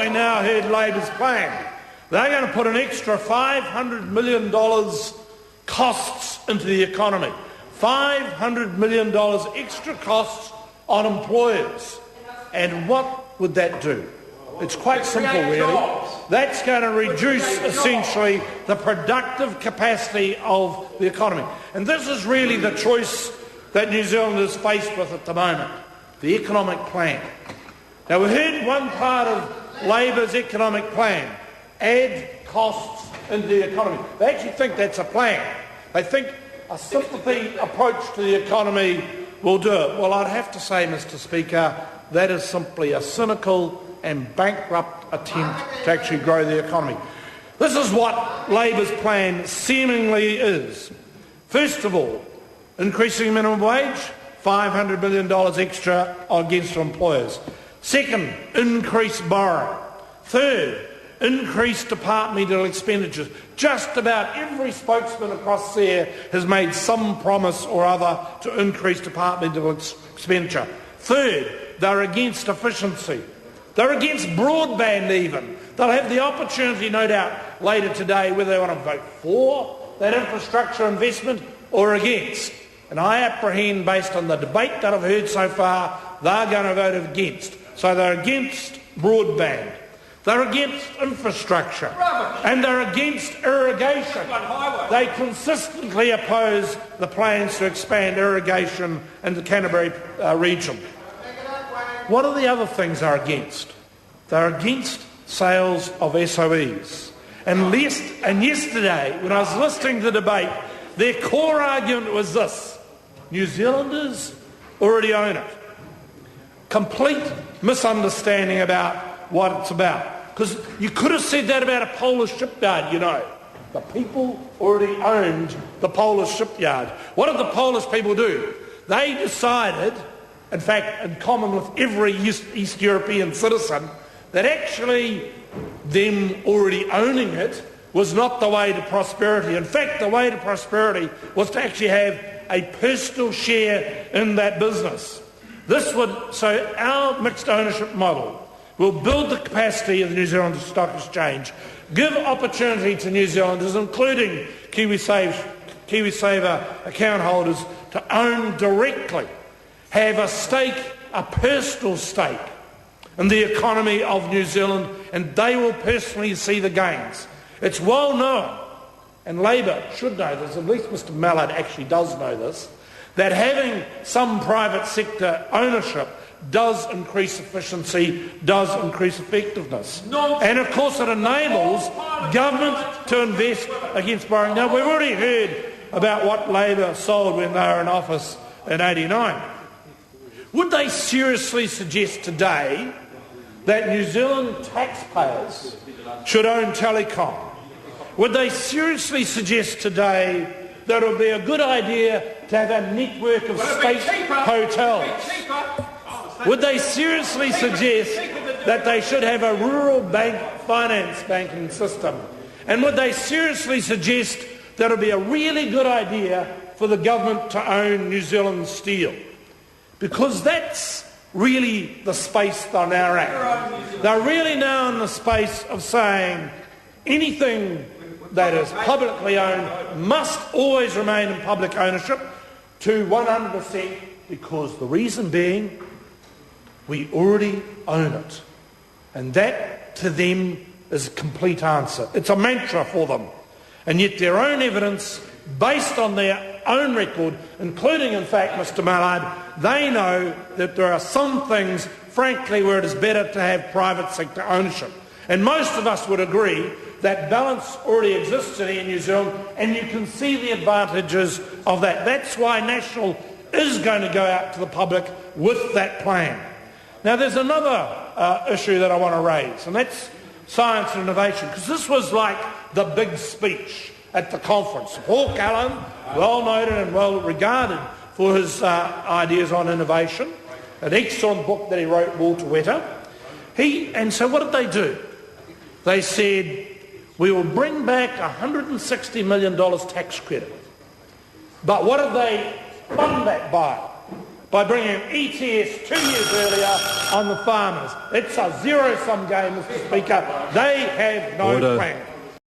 I now heard Labor's plan. They're going to put an extra $500 million costs into the economy. $500 million extra costs on employers. And what would that do? It's quite simple, really. That's going to reduce, essentially, the productive capacity of the economy. And this is really the choice that New Zealand is faced with at the moment, the economic plan. Now, we heard one part of Labor's economic plan, add costs into the economy. They actually think that's a plan. They think a sympathy approach to the economy will do it. Well, I'd have to say, Mr. Speaker, that is simply a cynical and bankrupt attempt to actually grow the economy. This is what Labor's plan seemingly is. First of all, increasing minimum wage, $500 million extra against employers. Second, increased borrowing. Third, increased departmental expenditures. Just about every spokesman across there has made some promise or other to increase departmental expenditure. Third, they're against efficiency. They're against broadband even. They'll have the opportunity, no doubt, later today whether they want to vote for that infrastructure investment or against. And I apprehend, based on the debate that I've heard so far, they're going to vote against. So they're against broadband. They're against infrastructure. And they're against irrigation. They consistently oppose the plans to expand irrigation in the Canterbury region. What are the other things they're against? They're against sales of SOEs. And yesterday, when I was listening to the debate, their core argument was this: New Zealanders already own it. Complete misunderstanding about what it's about. Because you could have said that about a Polish shipyard, you know. The people already owned the Polish shipyard. What did the Polish people do? They decided, in fact, in common with every East European citizen, that actually them already owning it was not the way to prosperity. In fact, the way to prosperity was to actually have a personal share in that business. So our mixed ownership model will build the capacity of the New Zealand Stock Exchange, give opportunity to New Zealanders, including KiwiSaver account holders, to own directly, have a stake, a personal stake in the economy of New Zealand, and they will personally see the gains. It's well known, and Labor should know this, at least Mr Mallard actually does know this, that having some private sector ownership does increase efficiency, does increase effectiveness. And of course it enables government to invest against borrowing. Now, we've already heard about what Labor sold when they were in office in '89. Would they seriously suggest today that New Zealand taxpayers should own telecom? Would they seriously suggest today that it would be a good idea to have a network of state hotels? Would they seriously suggest that they should have a rural finance banking system? And would they seriously suggest that it would be a really good idea for the government to own New Zealand Steel? Because that's really the space they're now at. They're really now in the space of saying anything that is publicly owned must always remain in public ownership to 100%, because the reason being we already own it. And that, to them, is a complete answer. It's a mantra for them. And yet their own evidence, based on their own record, including, in fact, Mr Mallard, they know that there are some things, frankly, where it is better to have private sector ownership. And most of us would agree that balance already exists today in New Zealand, and you can see the advantages of that. That's why National is going to go out to the public with that plan. Now, there's another issue that I want to raise, and that's science and innovation, because this was like the big speech at the conference. Paul Callan, well noted and well regarded for his ideas on innovation, an excellent book that he wrote, Walter Wetter. And so what did they do? They said, we will bring back $160 million tax credit. But what did they fund that by? by bringing ETS 2 years earlier on the farmers. It's a zero-sum game, Mr Speaker. They have no plan.